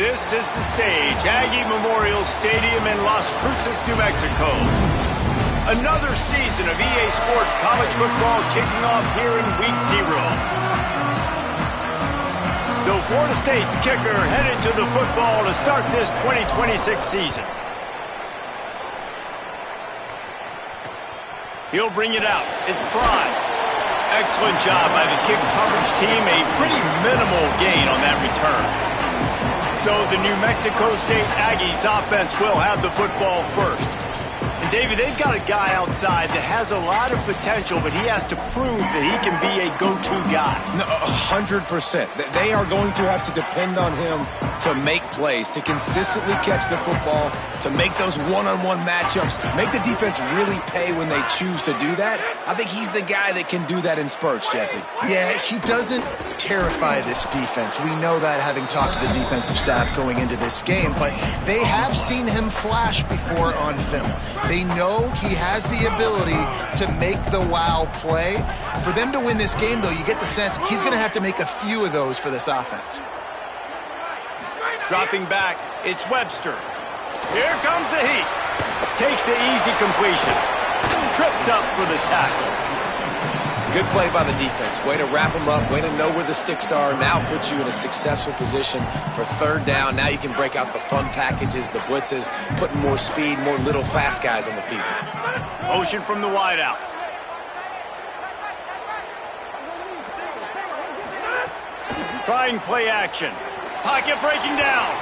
This is the stage, Aggie Memorial Stadium in Las Cruces, New Mexico. Another season of EA Sports College Football kicking off here in Week 0. So Florida State's kicker headed to the football to start this 2026 season. He'll bring it out. It's Pride. Excellent job by the kick coverage team. A pretty minimal gain on that return. So the New Mexico State Aggies offense will have the football first. And David, they've got a guy outside that has a lot of potential, but he has to prove that he can be a go-to guy. No, 100%. They are going to have to depend on him to make plays, to consistently catch the football, to make those one-on-one matchups, make the defense really pay when they choose to do that. I think he's the guy that can do that in spurts, Jesse. Yeah, he doesn't terrify this defense. We know that having talked to the defensive staff going into this game, but they have seen him flash before on film. They know he has the ability to make the wow play. For them to win this game, though, you get the sense he's going to have to make a few of those for this offense. Dropping back, it's Webster. Here comes the heat. Takes the easy completion. Tripped up for the tackle. Good play by the defense. Way to wrap them up. Way to know where the sticks are. Now put you in a successful position for third down. Now you can break out the fun packages, the blitzes, putting more speed, more little fast guys on the field. Motion from the wideout. Trying play action. Pocket breaking down.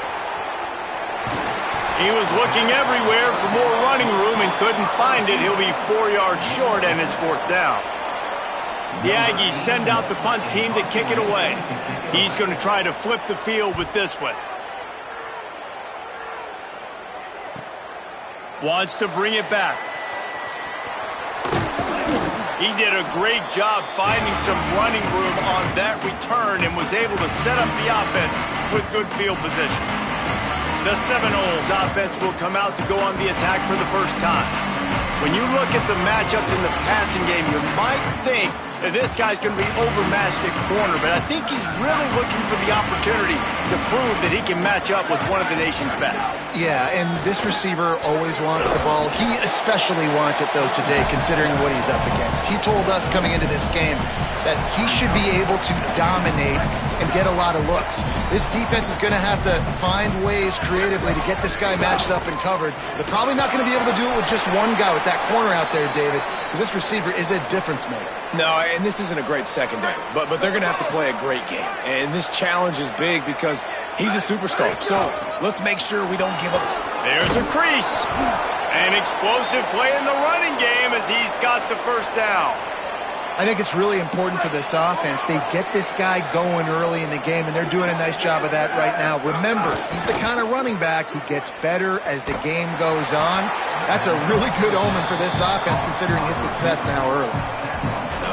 He was looking everywhere for more running room and couldn't find it. He'll be 4 yards short and it's fourth down. The Aggies send out the punt team to kick it away. He's going to try to flip the field with this one. Wants to bring it back. He did a great job finding some running room on that return and was able to set up the offense with good field position. The Seminoles offense will come out to go on the attack for the first time. When you look at the matchups in the passing game, you might think that this guy's going to be overmatched at corner, but I think he's really looking for the opportunity to prove that he can match up with one of the nation's best. Yeah, and this receiver always wants the ball. He especially wants it, though, today, considering what he's up against. He told us coming into this game that he should be able to dominate and get a lot of looks. This defense is going to have to find ways creatively to get this guy matched up and covered. They're probably not going to be able to do it with just one guy with that corner out there, David, because this receiver is a difference maker. No, and this isn't a great secondary, but they're going to have to play a great game. And this challenge is big because he's a superstar. So let's make sure we don't give up. There's a crease. An explosive play in the running game as he's got the first down. I think it's really important for this offense. They get this guy going early in the game, and they're doing a nice job of that right now. Remember, he's the kind of running back who gets better as the game goes on. That's a really good omen for this offense, considering his success now early.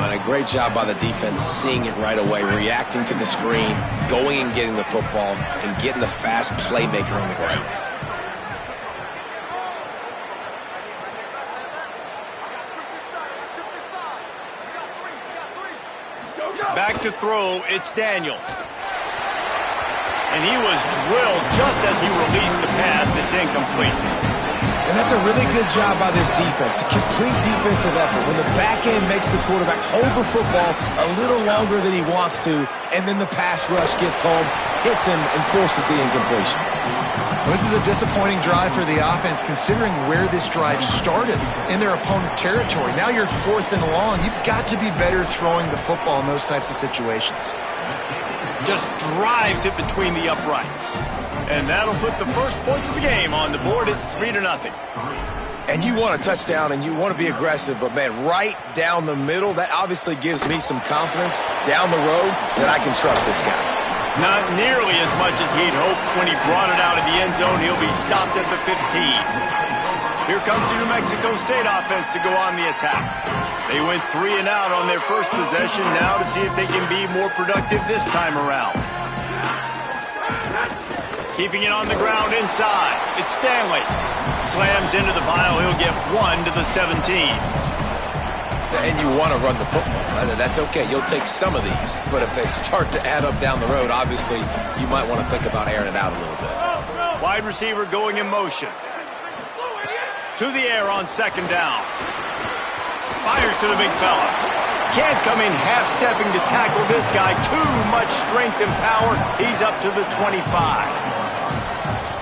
And a great job by the defense seeing it right away, reacting to the screen, going and getting the football, and getting the fast playmaker on the ground. Back to throw, it's Daniels. And he was drilled just as he released the pass. It's incomplete. And that's a really good job by this defense, a complete defensive effort. When the back end makes the quarterback hold the football a little longer than he wants to, and then the pass rush gets home, hits him, and forces the incompletion. Well, this is a disappointing drive for the offense, considering where this drive started in their opponent territory. Now you're fourth and long. You've got to be better throwing the football in those types of situations. Just drives it between the uprights. And that'll put the first points of the game on the board. It's 3-0. And you want a touchdown and you want to be aggressive, but man, right down the middle, that obviously gives me some confidence down the road that I can trust this guy. Not nearly as much as he'd hoped when he brought it out of the end zone. He'll be stopped at the 15. Here comes the New Mexico State offense to go on the attack. They went 3 and out on their first possession, now to see if they can be more productive this time around. Keeping it on the ground inside. It's Stanley. Slams into the pile. He'll get 1 to the 17. And you want to run the football. That's okay. You'll take some of these. But if they start to add up down the road, obviously, you might want to think about airing it out a little bit. Wide receiver going in motion. To the air on second down. Fires to the big fella. Can't come in half-stepping to tackle this guy. Too much strength and power. He's up to the 25.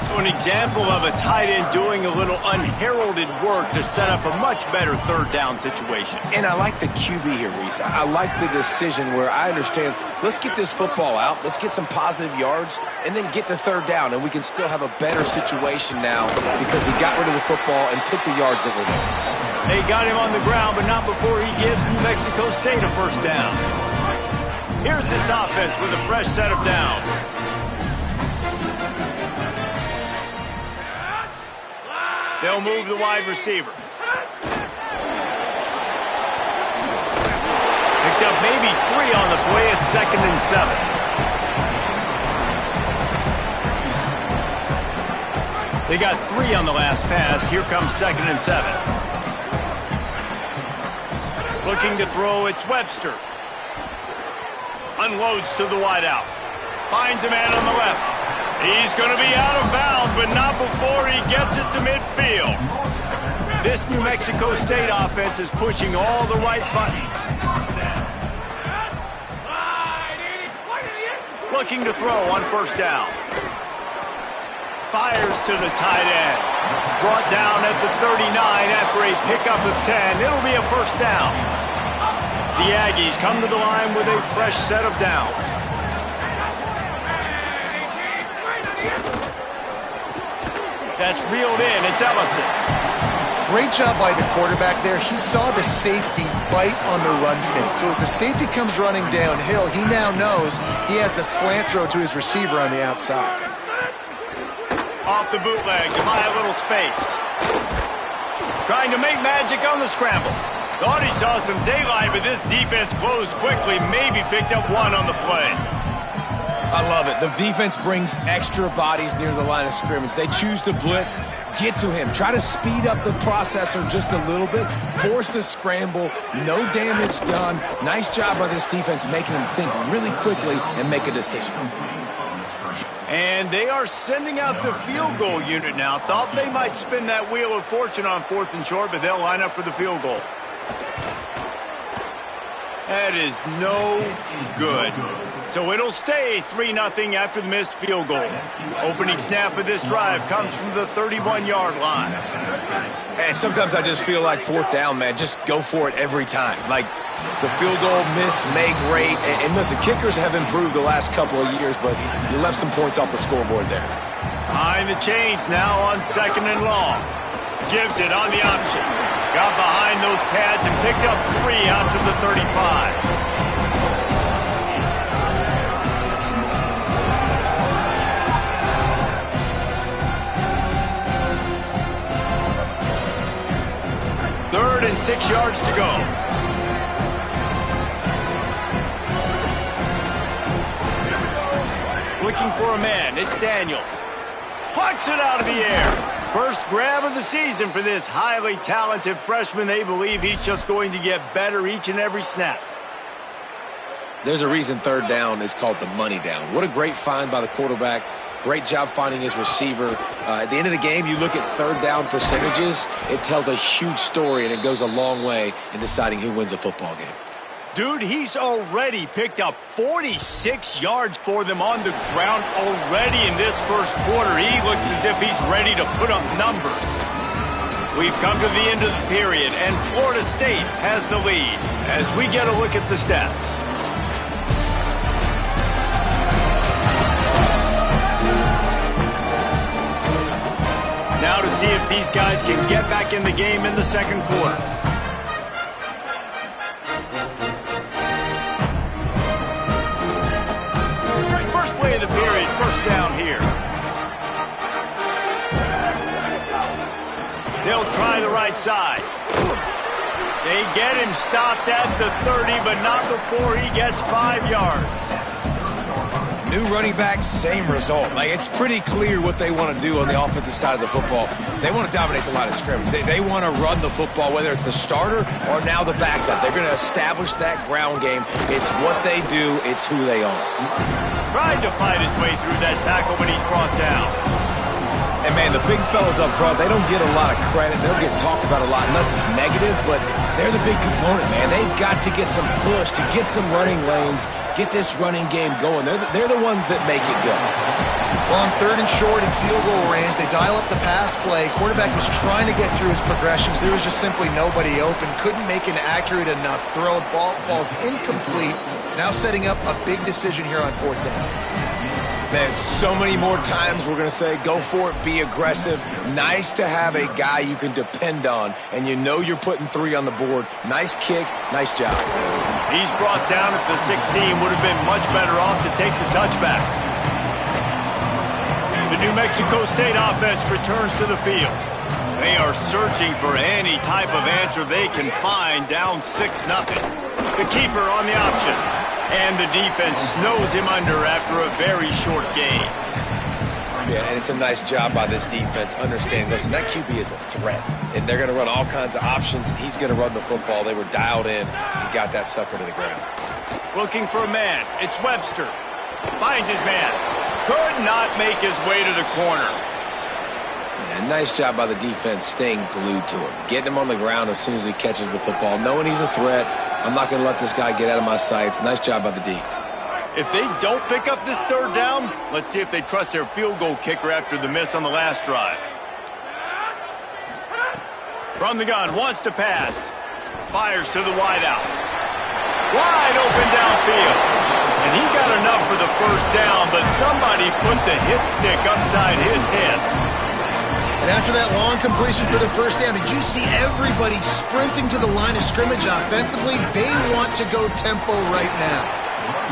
So an example of a tight end doing a little unheralded work to set up a much better third down situation. And I like the QB here, Reese. I like the decision where I understand, let's get this football out, let's get some positive yards, and then get to third down, and we can still have a better situation now because we got rid of the football and took the yards that were there. They got him on the ground, but not before he gives New Mexico State a first down. Here's this offense with a fresh set of downs. They'll move the wide receiver. Picked up maybe 3 on the play at 2nd and 7. They got 3 on the last pass. Here comes 2nd and 7. Looking to throw, it's Webster. Unloads to the wideout. Finds a man on the left. He's going to be out of bounds, but not before he gets it to midfield. This New Mexico State offense is pushing all the right buttons. Looking to throw on first down. Fires to the tight end. Brought down at the 39 after a pickup of 10. It'll be a first down. The Aggies come to the line with a fresh set of downs. That's reeled in. It's Ellison. Great job by the quarterback there. He saw the safety bite on the run fake. So as the safety comes running downhill, he now knows he has the slant throw to his receiver on the outside. Off the bootleg to buy a little space. Trying to make magic on the scramble. Thought he saw some daylight, but this defense closed quickly. Maybe picked up 1 on the play. I love it. The defense brings extra bodies near the line of scrimmage. They choose to blitz, get to him, try to speed up the processor just a little bit, force the scramble, no damage done. Nice job by this defense making him think really quickly and make a decision. And they are sending out the field goal unit now. Thought they might spin that wheel of fortune on 4th and short, but they'll line up for the field goal. That is no good. So it'll stay 3-0 after the missed field goal. Opening snap of this drive comes from the 31-yard line. And sometimes I just feel like 4th down, man. Just go for it every time. Like the field goal miss, make rate. And listen, kickers have improved the last couple of years, but you left some points off the scoreboard there. Behind the chains now on 2nd and long. Gives it on the option. Got behind those pads and picked up 3 out to the 35. Third and 6 yards to go. Looking for a man. It's Daniels. Plucks it out of the air. First grab of the season for this highly talented freshman. They believe he's just going to get better each and every snap. There's a reason 3rd down is called the money down. What a great find by the quarterback. Great job finding his receiver. At the end of the game, you look at 3rd down percentages. It tells a huge story, and it goes a long way in deciding who wins a football game. Dude, he's already picked up 46 yards for them on the ground already in this first quarter. He looks as if he's ready to put up numbers. We've come to the end of the period, and Florida State has the lead as we get a look at the stats. Now to see if these guys can get back in the game in the second quarter. First play of the period, first down here. They'll try the right side. They get him stopped at the 30, but not before he gets 5 yards. New running back, same result. Like, it's pretty clear what they want to do on the offensive side of the football. They want to dominate the line of scrimmage. They want to run the football, whether it's the starter or now the backup. They're going to establish that ground game. It's what they do. It's who they are. Tried to fight his way through that tackle, but he's brought down. And, man, the big fellas up front, they don't get a lot of credit. They don't get talked about a lot unless it's negative, but they're the big component, man. They've got to get some push, to get some running lanes, get this running game going. They're the ones that make it go. Well, on 3rd and short in field goal range, they dial up the pass play. Quarterback was trying to get through his progressions. There was just simply nobody open. Couldn't make an accurate enough throw. Ball falls incomplete. Now setting up a big decision here on 4th down. Man, so many more times we're going to say, go for it, be aggressive. Nice to have a guy you can depend on, and you know you're putting 3 on the board. Nice kick, nice job. He's brought down at the 16. Would have been much better off to take the touchback. The New Mexico State offense returns to the field. They are searching for any type of answer they can find, down 6-0. The keeper on the option. And the defense snows him under after a very short game. Yeah, and it's a nice job by this defense understanding, listen, that QB is a threat. And they're going to run all kinds of options, and he's going to run the football. They were dialed in and got that sucker to the ground. Looking for a man. It's Webster. Finds his man. Could not make his way to the corner. Yeah, nice job by the defense staying glued to him. Getting him on the ground as soon as he catches the football. Knowing he's a threat. I'm not going to let this guy get out of my sights. Nice job by the D. If they don't pick up this 3rd down, let's see if they trust their field goal kicker after the miss on the last drive. From the gun, wants to pass. Fires to the wideout. Wide open downfield. And he got enough for the 1st down, but somebody put the hit stick upside his head. And after that long completion for the 1st down, did you see everybody sprinting to the line of scrimmage offensively? They want to go tempo right now.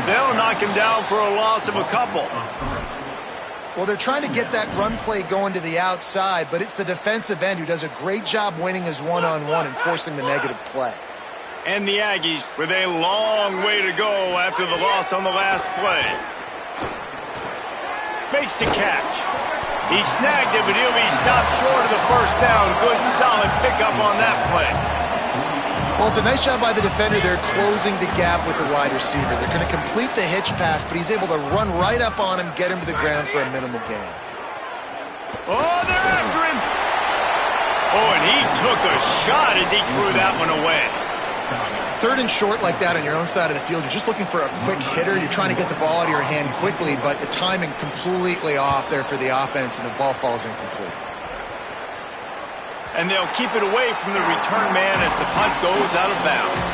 They'll knock him down for a loss of a couple. Well, they're trying to get that run play going to the outside, but it's the defensive end who does a great job winning his one-on-one and forcing the negative play. And the Aggies with a long way to go after the loss on the last play. Makes the catch. He snagged it, but he'll be stopped short of the 1st down. Good, solid pickup on that play. Well, it's a nice job by the defender. They're closing the gap with the wide receiver. They're going to complete the hitch pass, but he's able to run right up on him, get him to the ground for a minimal gain. Oh, they're after him. Oh, and he took a shot as he threw that one away. 3rd and short like that on your own side of the field, you're just looking for a quick hitter. You're trying to get the ball out of your hand quickly, but the timing completely off there for the offense, and the ball falls incomplete. And they'll keep it away from the return man as the punt goes out of bounds.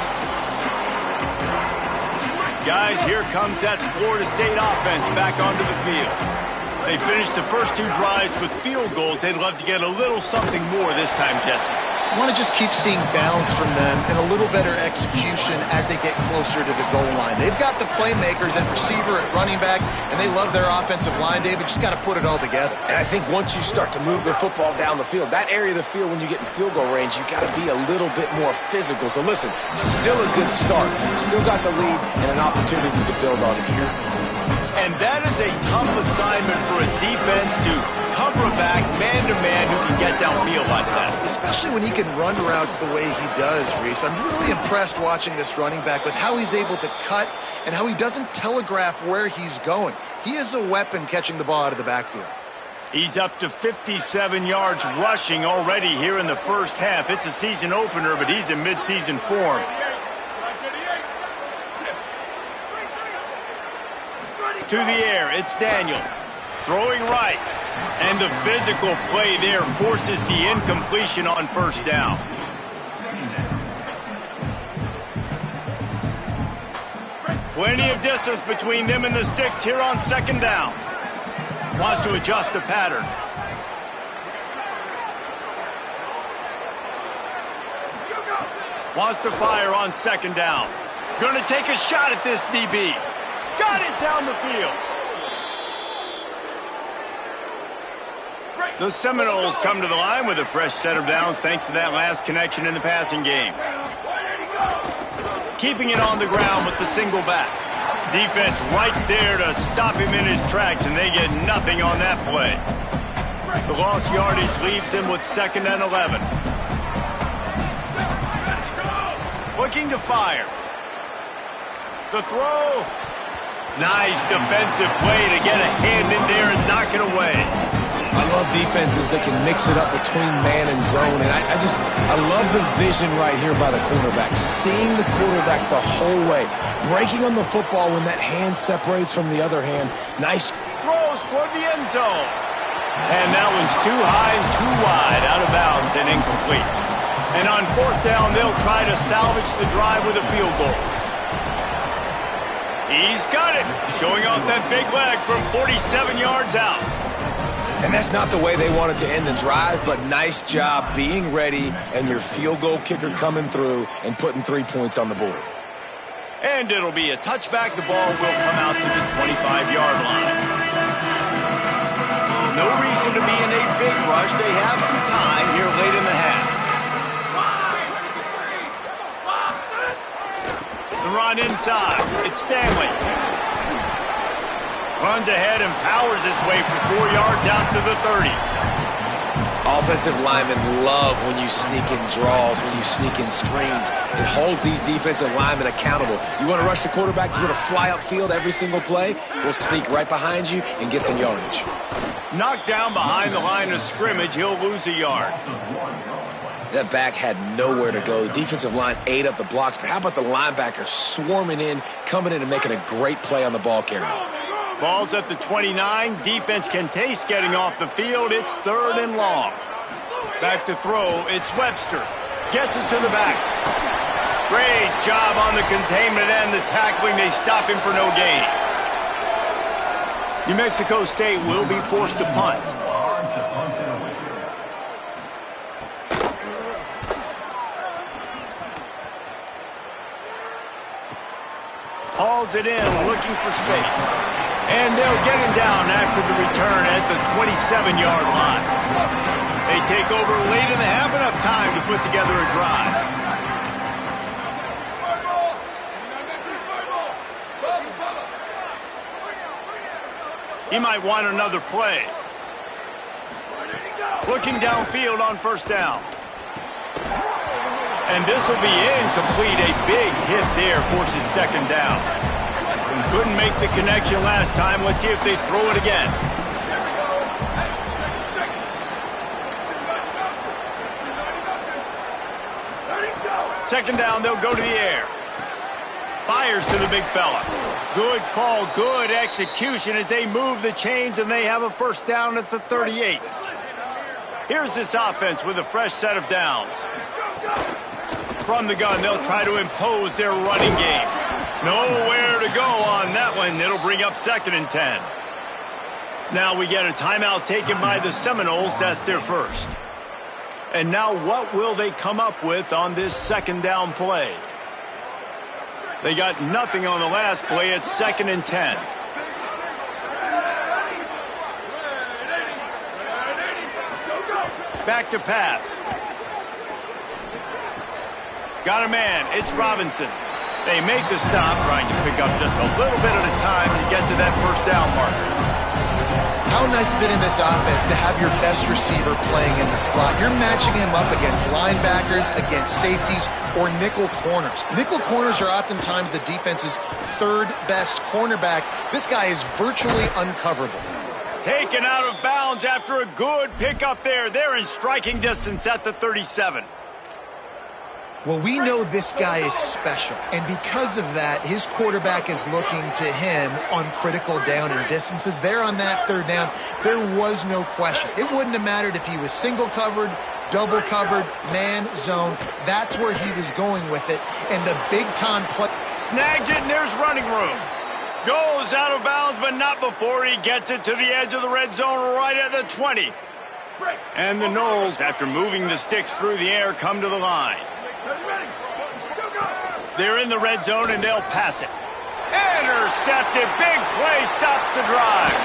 Guys, here comes that Florida State offense back onto the field. They finished the first 2 drives with field goals. They'd love to get a little something more this time, Jesse. I want to just keep seeing balance from them and a little better execution as they get closer to the goal line. They've got the playmakers at receiver, at running back, and they love their offensive line, David. Just got to put it all together. And I think once you start to move the football down the field, that area of the field when you get in field goal range, you got to be a little bit more physical. So listen, still a good start. Still got the lead and an opportunity to build on it here. And that is a tough assignment for a defense to cover a back man-to-man who can get downfield like that. Especially when he can run routes the way he does, Reese. I'm really impressed watching this running back with how he's able to cut and how he doesn't telegraph where he's going. He is a weapon catching the ball out of the backfield. He's up to 57 yards rushing already here in the 1st half. It's a season opener, but he's in mid-season form. To the air, it's Daniels. Throwing right. And the physical play there forces the incompletion on 1st down. Plenty of distance between them and the sticks here on 2nd down. Wants to adjust the pattern. Wants to fire on 2nd down. Going to take a shot at this DB. Got it down the field. The Seminoles come to the line with a fresh set of downs thanks to that last connection in the passing game. Keeping it on the ground with the single back. Defense right there to stop him in his tracks, and they get nothing on that play. The lost yardage leaves him with 2nd and 11. Looking to fire. The throw. Nice defensive play to get a hand in there and knock it away. I love defenses that can mix it up between man and zone, and I love the vision right here by the quarterback, seeing the quarterback the whole way, breaking on the football when that hand separates from the other hand. Nice throws toward the end zone. And that one's too high and too wide, out of bounds and incomplete. And on 4th down, they'll try to salvage the drive with a field goal. He's got it, showing off that big leg from 47 yards out. And that's not the way they wanted to end the drive, but nice job being ready and your field goal kicker coming through and putting 3 points on the board. And it'll be a touchback. The ball will come out to the 25-yard line. No reason to be in a big rush. They have some time here late in the half. The run inside. It's Stanley. Runs ahead and powers his way for 4 yards out to the 30. Offensive linemen love when you sneak in draws, when you sneak in screens. It holds these defensive linemen accountable. You want to rush the quarterback, you want to fly upfield every single play, we'll sneak right behind you and get some yardage. Knocked down behind the line of scrimmage, he'll lose a yard. That back had nowhere to go. The defensive line ate up the blocks, but how about the linebacker swarming in, coming in and making a great play on the ball carrier? Ball's at the 29. Defense can taste getting off the field. It's 3rd and long. Back to throw. It's Webster. Gets it to the back. Great job on the containment and the tackling. They stop him for no gain. New Mexico State will be forced to punt. Hauls it in, looking for space. And they'll get him down after the return at the 27-yard line. They take over late in the half, enough time to put together a drive. He might want another play. Looking downfield on 1st down. And this will be incomplete. A big hit there forces 2nd down. Couldn't make the connection last time. Let's see if they throw it again. Second down, they'll go to the air. Fires to the big fella. Good call, good execution as they move the chains, and they have a 1st down at the 38. Here's this offense with a fresh set of downs. From the gun, they'll try to impose their running game. Nowhere to go on that one. It'll bring up 2nd and 10. Now we get a timeout taken by the Seminoles. That's their first. And now what will they come up with on this 2nd down play? They got nothing on the last play. It's 2nd and 10. Back to pass. Got a man. It's Robinson. They make the stop, trying to pick up just a little bit at a time to get to that 1st down marker. How nice is it in this offense to have your best receiver playing in the slot? You're matching him up against linebackers, against safeties, or nickel corners. Nickel corners are oftentimes the defense's 3rd best cornerback. This guy is virtually uncoverable. Taken out of bounds after a good pickup there. They're in striking distance at the 37. Well, we know this guy is special, and because of that, his quarterback is looking to him on critical downer distances. There on that 3rd down, there was no question. It wouldn't have mattered if he was single covered, double covered, man, zone. That's where he was going with it, and the big-time play. Snags it, and there's running room. Goes out of bounds, but not before he gets it to the edge of the red zone right at the 20. And the Noles, after moving the sticks through the air, come to the line. They're in the red zone, and they'll pass it. Intercepted. Big play stops the drive.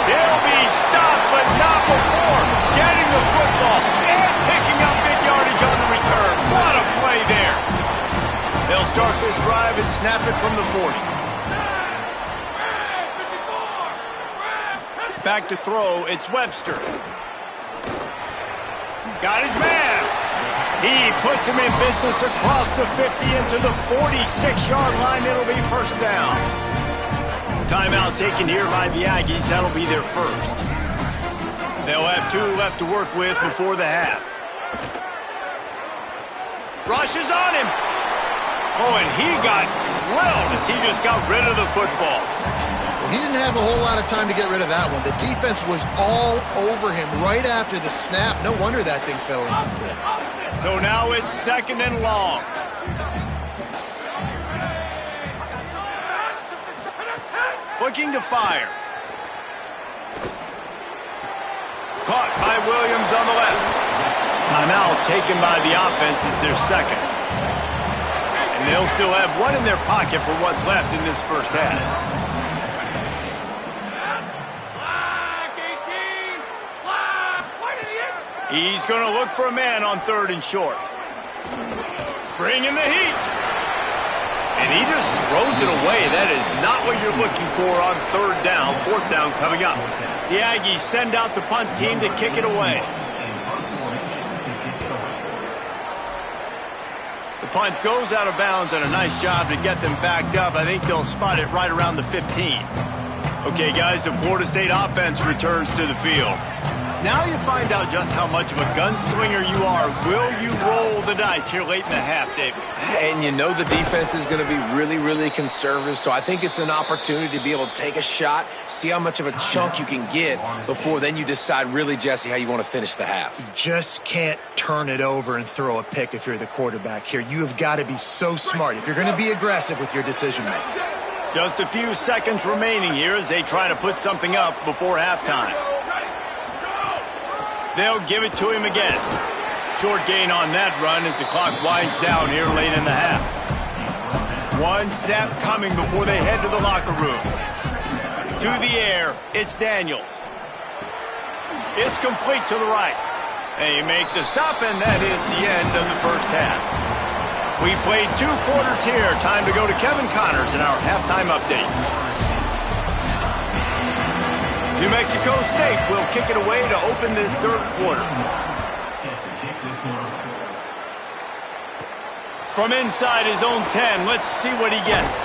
They'll be stopped, but not before getting the football and picking up big yardage on the return. What a play there. They'll start this drive and snap it from the 40. Back to throw, it's Webster. Got his man. He puts him in business across the 50 into the 46-yard line. It'll be first down. Timeout taken here by the Aggies. That'll be their first. They'll have 2 left to work with before the half. Rushes on him. Oh, and he got drilled as he just got rid of the football. Well, he didn't have a whole lot of time to get rid of that one. The defense was all over him right after the snap. No wonder that thing fell in. So now it's 2nd and long. Looking to fire. Caught by Williams on the left. Timeout taken by the offense. It's their second. And they'll still have 1 in their pocket for what's left in this first half. He's going to look for a man on 3rd and short. Bringing the heat. And he just throws it away. That is not what you're looking for on 3rd down. 4th down coming up. The Aggies send out the punt team to kick it away. The punt goes out of bounds, and a nice job to get them backed up. I think they'll spot it right around the 15. Okay, guys, the Florida State offense returns to the field. Now you find out just how much of a gunslinger you are. Will you roll the dice here late in the half, David? And you know the defense is going to be really, really conservative, so I think it's an opportunity to be able to take a shot, see how much of a chunk you can get before then you decide really, Jesse, how you want to finish the half. You just can't turn it over and throw a pick if you're the quarterback here. You have got to be so smart if you're going to be aggressive with your decision-making. Just a few seconds remaining here as they try to put something up before halftime. They'll give it to him again. Short gain on that run as the clock winds down here late in the half. 1 snap coming before they head to the locker room. To the air, it's Daniels. It's complete to the right. They make the stop, and that is the end of the first half. We played 2 quarters here. Time to go to Kevin Connors in our halftime update. New Mexico State will kick it away to open this 3rd quarter. From inside his own 10, let's see what he gets.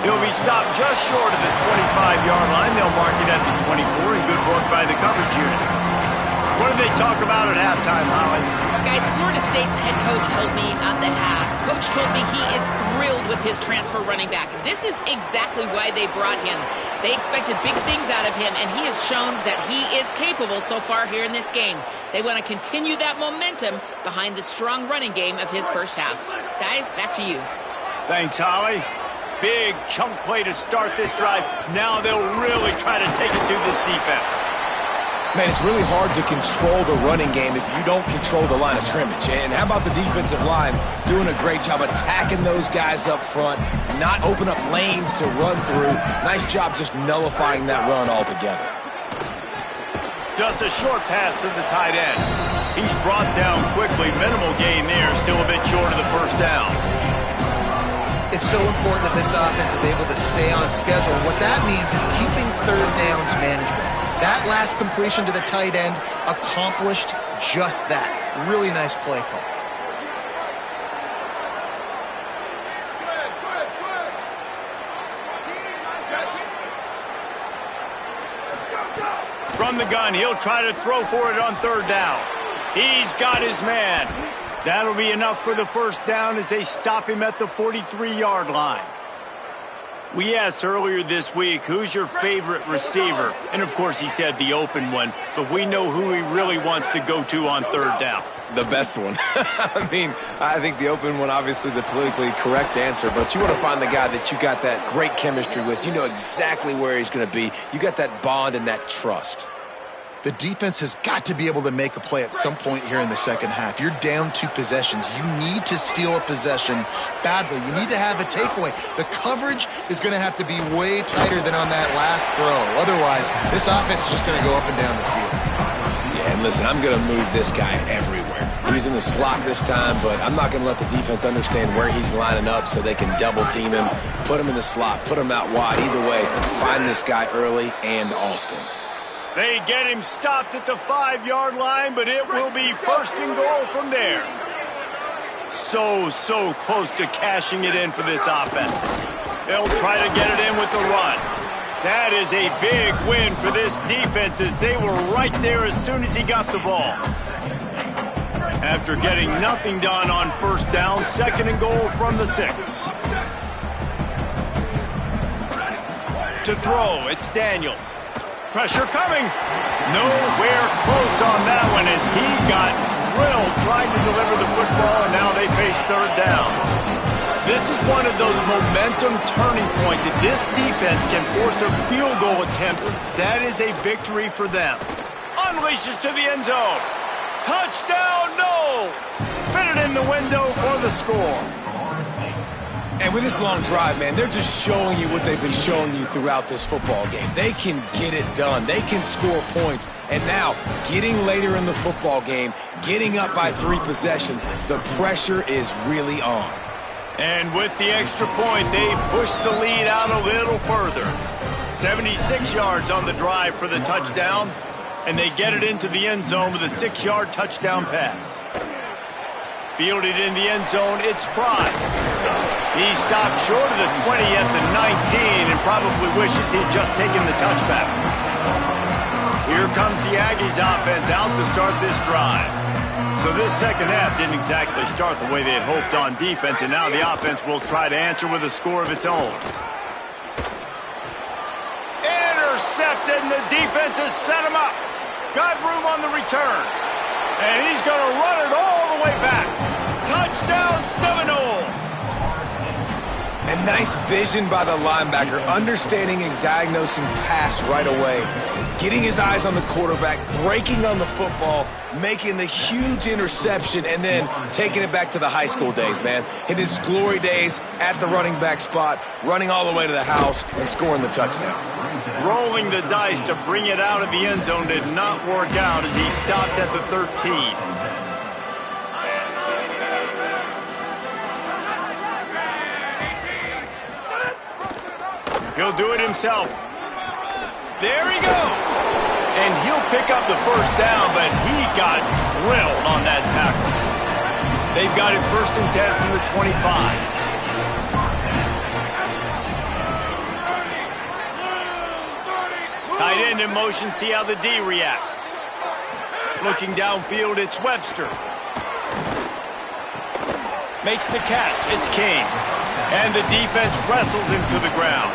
He'll be stopped just short of the 25-yard line. They'll mark it at the 24, and good work by the coverage unit. What did they talk about at halftime, Holly? Guys, Florida State's head coach told me at the half. Coach told me he is thrilled with his transfer running back. This is exactly why they brought him. They expected big things out of him, and he has shown that he is capable so far here in this game. They want to continue that momentum behind the strong running game of his first half. Guys, back to you. Thanks, Holly. Big chunk play to start this drive. Now they'll really try to take it to this defense. Man, it's really hard to control the running game if you don't control the line of scrimmage. And how about the defensive line doing a great job attacking those guys up front, not open up lanes to run through. Nice job just nullifying that run altogether. Just a short pass to the tight end. He's brought down quickly. Minimal gain there, still a bit short of the first down. It's so important that this offense is able to stay on schedule. What that means is keeping 3rd downs management. That last completion to the tight end accomplished just that. Really nice play call. From the gun, he'll try to throw for it on 3rd down. He's got his man. That'll be enough for the first down as they stop him at the 43-yard line. We asked earlier this week, who's your favorite receiver? And, of course, he said the open one, but we know who he really wants to go to on 3rd down. The best one. I mean, I think the open one, obviously the politically correct answer, but you want to find the guy that you got that great chemistry with. You know exactly where he's going to be. You got that bond and that trust. The defense has got to be able to make a play at some point here in the second half. You're down 2 possessions. You need to steal a possession badly. You need to have a takeaway. The coverage is going to have to be way tighter than on that last throw. Otherwise, this offense is just going to go up and down the field. Yeah, and listen, I'm going to move this guy everywhere. He was in the slot this time, but I'm not going to let the defense understand where he's lining up so they can double team him, put him in the slot, put him out wide. Either way, find this guy early and often. They get him stopped at the 5-yard line, but it will be first and goal from there. So close to cashing it in for this offense. They'll try to get it in with the run. That is a big win for this defense as they were right there as soon as he got the ball. After getting nothing done on first down, second and goal from the 6. To throw, it's Daniels. Pressure coming. Nowhere close on that one as he got drilled trying to deliver the football, and now they face third down. This is one of those momentum turning points. If this defense can force a field goal attempt, that is a victory for them. Unleashes to the end zone. Touchdown, Knowles! Fitted in the window for the score. And with this long drive, man, they're just showing you what they've been showing you throughout this football game. They can get it done. They can score points. And now, getting later in the football game, getting up by 3 possessions, the pressure is really on. And with the extra point, they push the lead out a little further. 76 yards on the drive for the touchdown, and they get it into the end zone with a 6-yard touchdown pass. Fielded in the end zone, it's Pride. He stopped short of the 20 at the 19 and probably wishes he'd just taken the touchback. Here comes the Aggies offense out to start this drive. So this second half didn't exactly start the way they had hoped on defense, and now the offense will try to answer with a score of its own. Intercepted, and the defense has set him up. Got room on the return. And he's going to run it all the way back. Touchdown, Seminoles. And nice vision by the linebacker, understanding and diagnosing pass right away. Getting his eyes on the quarterback, breaking on the football, making the huge interception, and then taking it back to the high school days, man. In his glory days at the running back spot, running all the way to the house and scoring the touchdown. Rolling the dice to bring it out of the end zone did not work out as he stopped at the 13. He'll do it himself. There he goes. And he'll pick up the first down, but he got drilled on that tackle. They've got it first and 10 from the 25. Tight end in motion, see how the D reacts. Looking downfield, it's Webster. Makes the catch, it's King. And the defense wrestles him to the ground.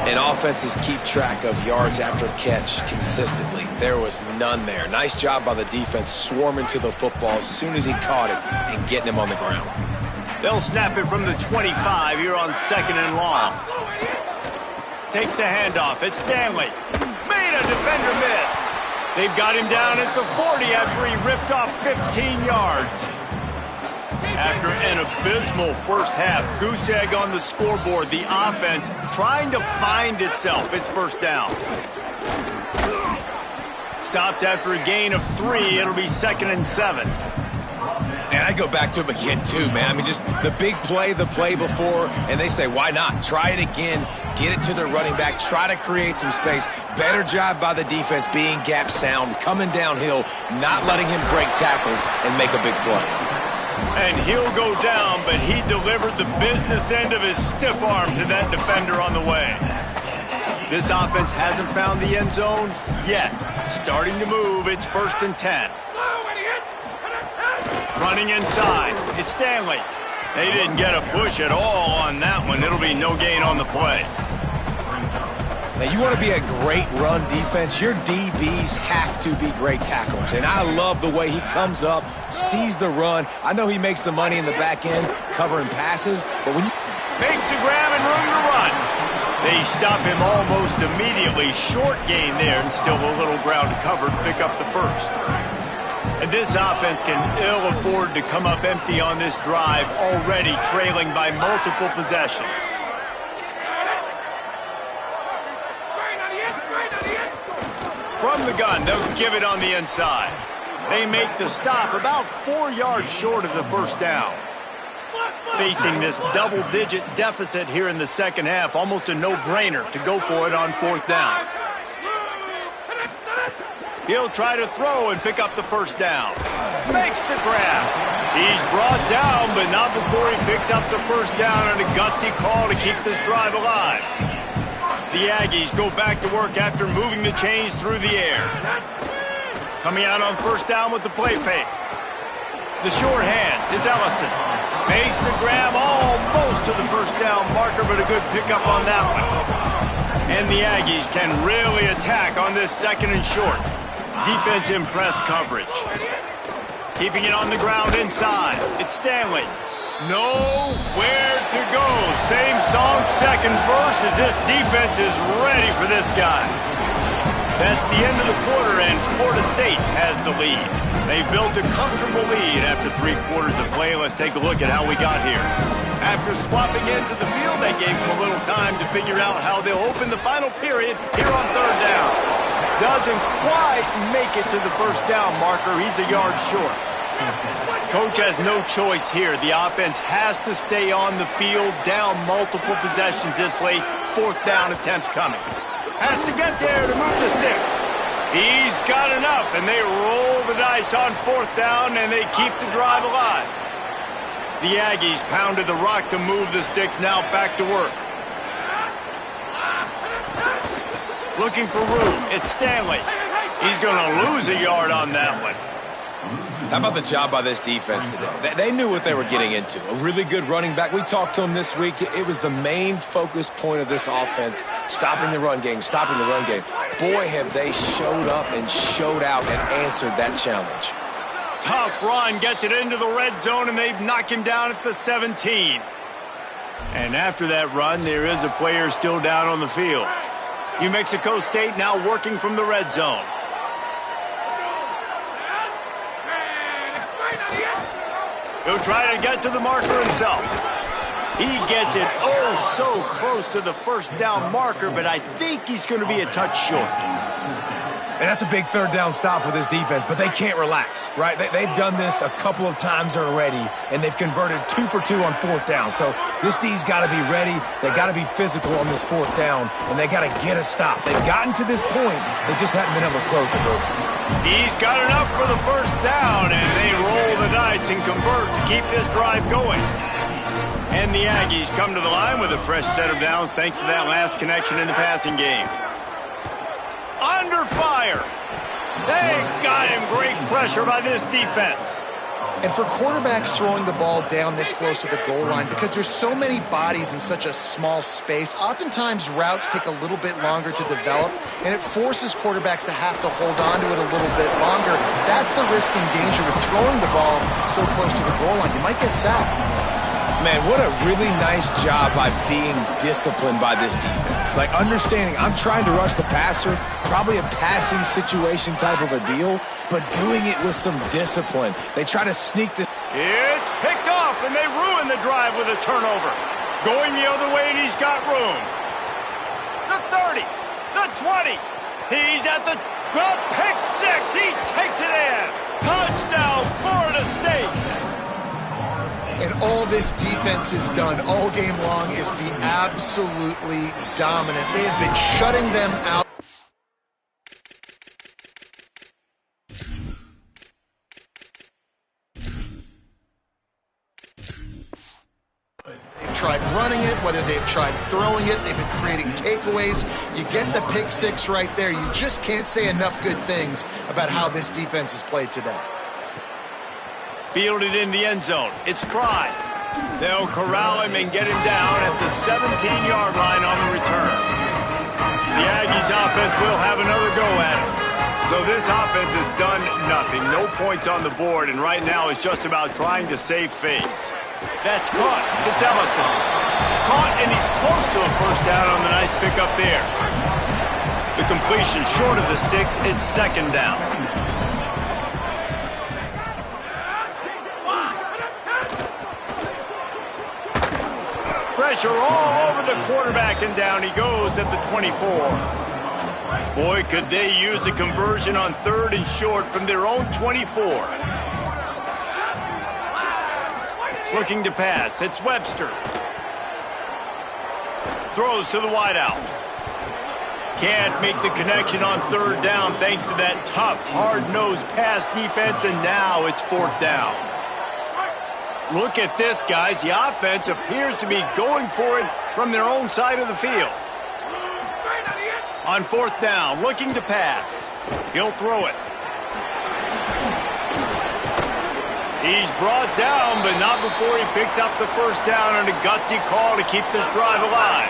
And offenses keep track of yards after catch consistently. There was none there. Nice job by the defense swarming to the football as soon as he caught it and getting him on the ground. They'll snap it from the 25 here on second and long. Takes the handoff. It's Stanley. Made a defender miss. They've got him down at the 40 after he ripped off 15 yards. After an abysmal first half, goose egg on the scoreboard, the offense trying to find itself. It's first down. Stopped after a gain of 3. It'll be second and 7. And I go back to him again, too, man. I mean, just the big play, the play before, and they say, why not? Try it again. Get it to the running back. Try to create some space. Better job by the defense being gap sound, coming downhill, not letting him break tackles and make a big play. And he'll go down, but he delivered the business end of his stiff arm to that defender on the way. This offense hasn't found the end zone yet. Starting to move, it's first and 10. Running inside, it's Stanley. They didn't get a push at all on that one. It'll be no gain on the play. Now, you want to be a great run defense, your DBs have to be great tacklers. And I love the way he comes up, sees the run. I know he makes the money in the back end covering passes, but when you... Makes a grab and room to run. They stop him almost immediately. Short gain there and still a little ground to cover to pick up the first. And this offense can ill afford to come up empty on this drive, already trailing by multiple possessions. From the gun, they'll give it on the inside. They make the stop about 4 yards short of the first down. Facing this double-digit deficit here in the second half, almost a no-brainer to go for it on fourth down. He'll try to throw and pick up the first down. Makes the grab. He's brought down, but not before he picks up the first down on a gutsy call to keep this drive alive. The Aggies go back to work after moving the chains through the air. Coming out on first down with the play fake. The short hands, it's Ellison. Makes the grab almost to the first down marker, but a good pickup on that one. And the Aggies can really attack on this second and short. Defense in press coverage. Keeping it on the ground inside. It's Stanley. Nowhere to go. Same song, second verse, as this defense is ready for this guy. That's the end of the quarter, and Florida State has the lead. They've built a comfortable lead after 3 quarters of play. Let's take a look at how we got here. After swapping into the field, they gave them a little time to figure out how they'll open the final period here on third down. Doesn't quite make it to the first down marker. He's a yard short. Coach has no choice here. The offense has to stay on the field, down multiple possessions this late. Fourth down attempt coming. Has to get there to move the sticks. He's got enough, and they roll the dice on fourth down, and they keep the drive alive. The Aggies pounded the rock to move the sticks, now back to work. Looking for room, it's Stanley. He's going to lose a yard on that one. How about the job by this defense today? They knew what they were getting into. A really good running back. We talked to him this week. It was the main focus point of this offense, stopping the run game, stopping the run game. Boy, have they showed up and showed out and answered that challenge. Tough run, gets it into the red zone, and they've knocked him down at the 17. And after that run, there is a player still down on the field. New Mexico State now working from the red zone. He'll try to get to the marker himself. He gets it so close to the first down marker, but I think he's going to be a touch short. And that's a big third down stop for this defense, but they can't relax, right? They've done this a couple of times already, and they've converted 2 for 2 on fourth down. So this D's got to be ready. They got to be physical on this fourth down, and they got to get a stop. They've gotten to this point. They just haven't been able to close the door. He's got enough for the first down, and they roll the dice and convert to keep this drive going. And the Aggies come to the line with a fresh set of downs thanks to that last connection in the passing game. Under fire. They got him. Great pressure by this defense. And for quarterbacks throwing the ball down this close to the goal line, because there's so many bodies in such a small space, oftentimes routes take a little bit longer to develop, and it forces quarterbacks to have to hold on to it a little bit longer. That's the risk and danger with throwing the ball so close to the goal line. You might get sacked. Man, what a really nice job by being disciplined by this defense. Like, understanding I'm trying to rush the passer, probably a passing situation type of a deal, but doing it with some discipline. They try to sneak the... It's picked off, and they ruin the drive with a turnover. Going the other way, and he's got room. The 30, the 20. He's at the pick six. He takes it in. Touchdown, Florida State. And all this defense has done all game long is be absolutely dominant. They have been shutting them out. They've tried running it, whether they've tried throwing it, they've been creating takeaways. You get the pick six right there. You just can't say enough good things about how this defense has played today. Fielded in the end zone. It's Pride. They'll corral him and get him down at the 17-yard line on the return. The Aggies offense will have another go at it. So this offense has done nothing. No points on the board, and right now it's just about trying to save face. That's caught. It's Ellison. Caught, and he's close to a first down on the nice pickup there. The completion short of the sticks. It's second down. Pressure all over the quarterback, and down he goes at the 24. Boy, could they use a conversion on 3rd and short from their own 24. Looking to pass. It's Webster. Throws to the wideout. Can't make the connection on 3rd down thanks to that tough, hard-nosed pass defense, and now it's 4th down. Look at this, guys. The offense appears to be going for it from their own side of the field. On 4th down, looking to pass. He'll throw it. He's brought down, but not before he picks up the 1st down on a gutsy call to keep this drive alive.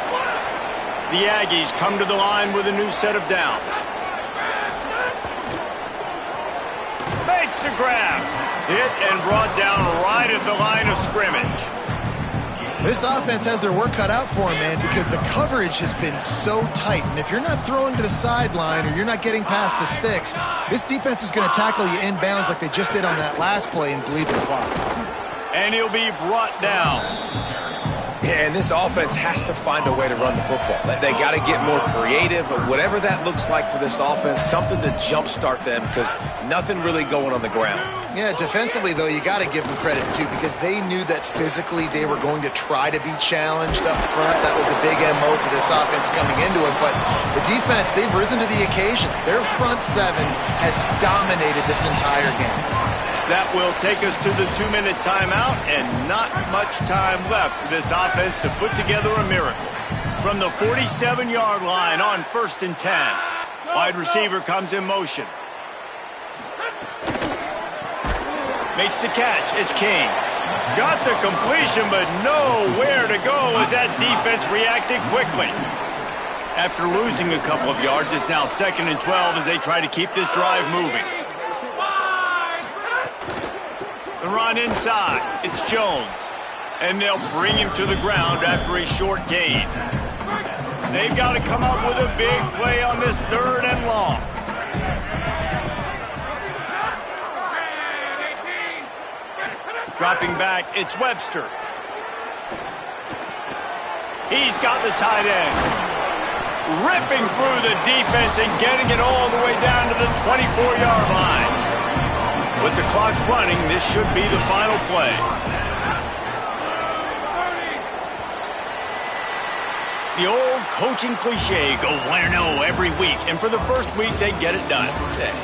The Aggies come to the line with a new set of downs. Makes the grab. Hit and brought down right at the line of scrimmage. This offense has their work cut out for them, man, because the coverage has been so tight. And if you're not throwing to the sideline or you're not getting past the sticks, this defense is going to tackle you inbounds like they just did on that last play and bleed the clock. And he'll be brought down. Yeah, and this offense has to find a way to run the football. They got to get more creative, or whatever that looks like for this offense, something to jumpstart them, because nothing really going on the ground. Yeah, defensively, though, you got to give them credit, too, because they knew that physically they were going to try to be challenged up front. That was a big MO for this offense coming into it. But the defense, they've risen to the occasion. Their front seven has dominated this entire game. That will take us to the 2-minute timeout, and not much time left for this offense to put together a miracle. From the 47-yard line on 1st and 10. Wide receiver comes in motion. Makes the catch. It's King. Got the completion, but nowhere to go as that defense reacted quickly. After losing a couple of yards, it's now 2nd and 12 as they try to keep this drive moving. The run inside. It's Jones. And they'll bring him to the ground after a short gain. They've got to come up with a big play on this 3rd and long. Dropping back, it's Webster. He's got the tight end. Ripping through the defense and getting it all the way down to the 24-yard line. With the clock running, this should be the final play. The old coaching cliche, go 1-0 every week. And for the first week, they get it done.